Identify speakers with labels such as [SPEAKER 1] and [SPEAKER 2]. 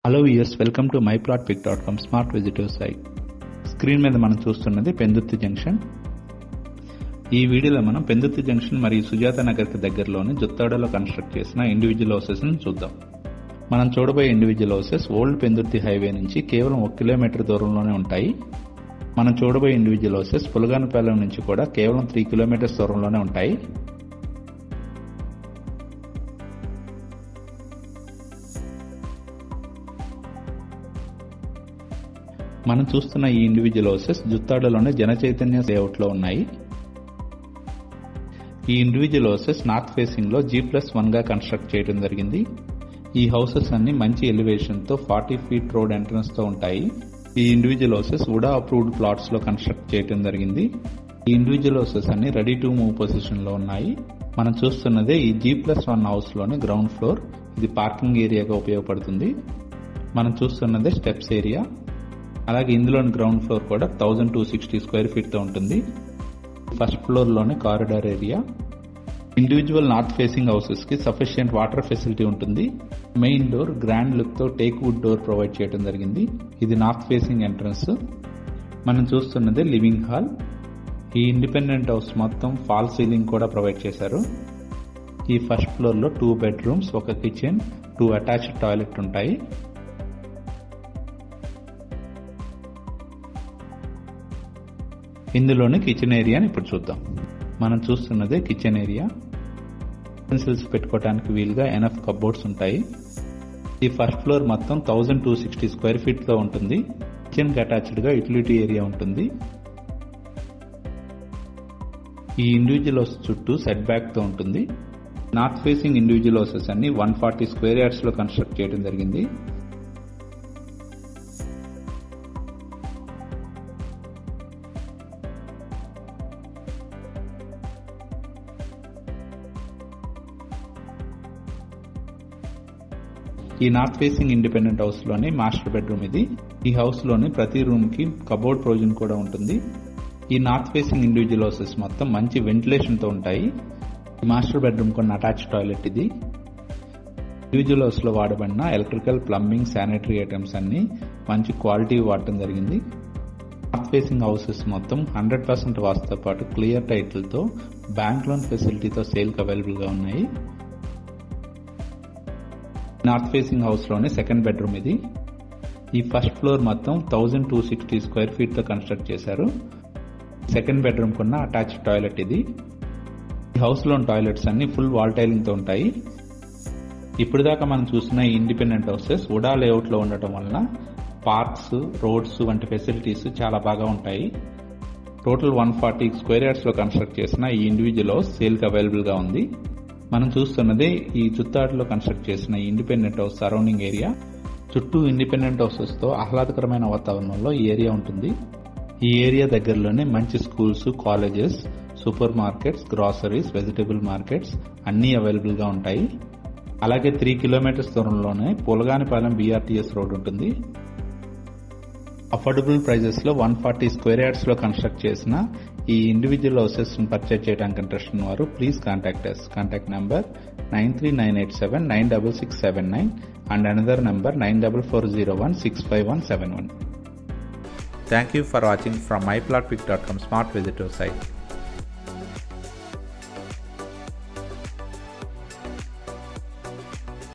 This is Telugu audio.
[SPEAKER 1] Hello viewers, welcome to myplotpic.com smart visitor site. Screen మీద మనం చూస్తున్నది పెందుర్తి జంక్షన్. ఈ వీడియోలో మనం పెందుర్తి జంక్షన్ మరియు సుజాత నగర్కి దగ్గరలోని జుత్తాడలో కన్స్ట్రక్ట్ చేసిన ఇండివిజువల్ హౌసెస్ ని చూద్దాం. మనం చూడబోయే individual houses old Pendurthi highway నుంచి కేవలం 1 కిలోమీటర్ దూరంలోనే ఉంటాయి. మనం చూడబోయే ఇండివిజువల్ హౌసెస్ పులగానపాలెం నుంచి కూడా కేవలం 3 కిలోమీటర్స్ దూరంలోనే ఉంటాయి. మనం చూస్తున్న ఈ ఇండివిజువల్ హౌసెస్ జుత్తాడలోనే జనచైతన్య లేఅవుట్ లో ఉన్నాయి. ఈ ఇండివిజువల్ హౌసెస్ నార్త్ ఫేసింగ్ లో G+1 గా కన్స్ట్రక్ట్ చేయడం జరిగింది. ఈ హౌసెస్ అన్ని మంచి ఎలివేషన్ తో 40 ఫీట్ రోడ్ ఎంట్రన్స్ తో ఉంటాయి. ఈ individual houses VUDA approved plots లో కన్స్ట్రక్ట్ చేయడం జరిగింది. ఈ ఇండివిజువల్ హౌసెస్ అన్ని రెడీ టు మూవ్ పొజిషన్ లో ఉన్నాయి. మనం చూస్తున్నదే ఈ G+1 హౌస్ లోని గ్రౌండ్ ఫ్లోర్. ఇది పార్కింగ్ ఏరియాగా ఉపయోగపడుతుంది. మనం చూస్తున్నదే స్టెప్స్ ఏరియా. అలాగే ఇందులోని గ్రౌండ్ ఫ్లోర్ కూడా 1260 స్క్వేర్ ఫీట్ తో ఉంటుంది. ఫస్ట్ ఫ్లోర్ లోనే corridor area. Individual north facing houses కి సఫిషియెంట్ వాటర్ ఫెసిలిటీ ఉంటుంది. మెయిన్ డోర్ గ్రాండ్ లుక్ తో టేక్ వుడ్ డోర్ ప్రొవైడ్ చేయడం జరిగింది. ఇది నార్త్ ఫేసింగ్ ఎంట్రన్స్. మనం చూస్తున్నది లివింగ్ హాల్. ఈ ఇండిపెండెంట్ హౌస్ మొత్తం ఫాల్ సీలింగ్ కూడా ప్రొవైడ్ చేశారు. ఈ ఫస్ట్ ఫ్లోర్ లో 2 బెడ్రూమ్స్, 1 కిచెన్, 2 అటాచ్డ్ టాయిలెట్ ఉంటాయి. ఇందులోని కిచెన్ ఏరియాని ఇప్పుడు చూద్దాం. మనం చూస్తున్నదే కిచెన్ ఏరియా. యూటెన్సిల్స్ పెట్టుకోవడానికి వీలుగా ఎనఫ్ కబోర్డ్స్ ఉంటాయి. ఈ ఫస్ట్ ఫ్లోర్ మొత్తం 1260 స్క్వేర్ ఫీట్ తో ఉంటుంది. కిచెన్ కి అటాచ్డ్ గా యూటిలిటీ ఏరియా ఉంటుంది. ఈ ఇండివిజువల్ హౌస్ చుట్టూ సెట్ బ్యాక్ తో ఉంటుంది. నార్త్ ఫేసింగ్ ఇండివిజువల్ హౌసెస్ అన్ని 140 స్క్వేర్ యార్డ్స్ లో కన్స్ట్రక్ట్ చేయడం జరిగింది. ఈ నార్త్ ఫేసింగ్ ఇండిపెండెంట్ హౌస్ లోని మాస్టర్ బెడ్రూమ్ ఇది. ఈ హౌస్ లోని ప్రతి రూమ్ కి కబోర్డ్ ప్రొవిజన్ కూడా ఉంటుంది. ఈ నార్త్ ఫేసింగ్ ఇండివిజువల్ హౌసెస్ మొత్తం మంచి వెంటిలేషన్ తో ఉంటాయి. ఈ మాస్టర్ బెడ్రూమ్ కొన్న అటాచ్ టాయిలెట్ ఇది. ఇండివిజువల్ హౌస్ లో వాడబడిన ఎలక్ట్రికల్, ప్లంబింగ్, శానిటరీ ఐటమ్స్ అన్ని మంచి క్వాలిటీ వాడటం జరిగింది. నార్త్ ఫేసింగ్ హౌసెస్ మొత్తం 100% వాస్తుతో పాటు క్లియర్ టైటిల్ తో బ్యాంక్ లోన్ ఫెసిలిటీతో సేల్ కి అవైలబుల్ గా ఉన్నాయి. నార్త్ ఫేసింగ్ హౌస్ లోని సెకండ్ బెడ్రూమ్ ఇది. ఈ ఫస్ట్ ఫ్లోర్ మొత్తం 1260 స్క్వేర్ ఫీట్ తో కన్స్ట్రక్ట్ చేశారు. సెకండ్ బెడ్రూమ్ కున్న అటాచ్డ్ టాయిలెట్ ఇది. ఈ హౌస్ లోని టాయిలెట్స్ అన్ని ఫుల్ వాల్ టైలింగ్ తో ఉంటాయి. ఇప్పుడు దాకా మనం చూసిన ఈ ఇండిపెండెంట్ హౌసెస్ వుడా లేఅవుట్ లో ఉండటం వలన పార్క్స్, రోడ్స్ వంటి ఫెసిలిటీస్ చాలా బాగా ఉంటాయి. టోటల్ 140 స్క్వేర్ యార్డ్స్ లో కన్స్ట్రక్ట్ చేసిన ఈ ఇండివిజువల్ హౌస్ సేల్ కి అవైలబుల్ గా ఉంది. మనం చూస్తున్నదే ఈ జుత్తాడలో కన్స్ట్రక్ట్ చేసిన ఈ ఇండిపెండెంట్ హౌస్ సరౌండింగ్ ఏరియా. చుట్టూ ఇండిపెండెంట్ హౌసెస్ తో ఆహ్లాదకరమైన వాతావరణంలో ఈ ఏరియా ఉంటుంది. ఈ ఏరియా దగ్గరలోనే మంచి schools, colleges, super markets, groceries, vegetable markets అన్నీ అవైలబుల్ గా ఉంటాయి. అలాగే 3 కిలోమీటర్స్ దూరంలోనే పులగానపాలెం BRTS రోడ్ ఉంటుంది. అఫోర్డబుల్ ప్రైజెస్ లో 140 స్క్వేర్ యార్డ్స్ లో కన్స్ట్రక్ట్ చేసిన ఈ ఇండివిజువల్ హౌసెస్ పర్చేజ్ చేయడానికి ఇంట్రెస్ట్ ఉన్న వారు please contact us. Contact number 9398796679 and another number 9440165171. Thank you for watching from myplotpic.com smart visitor site.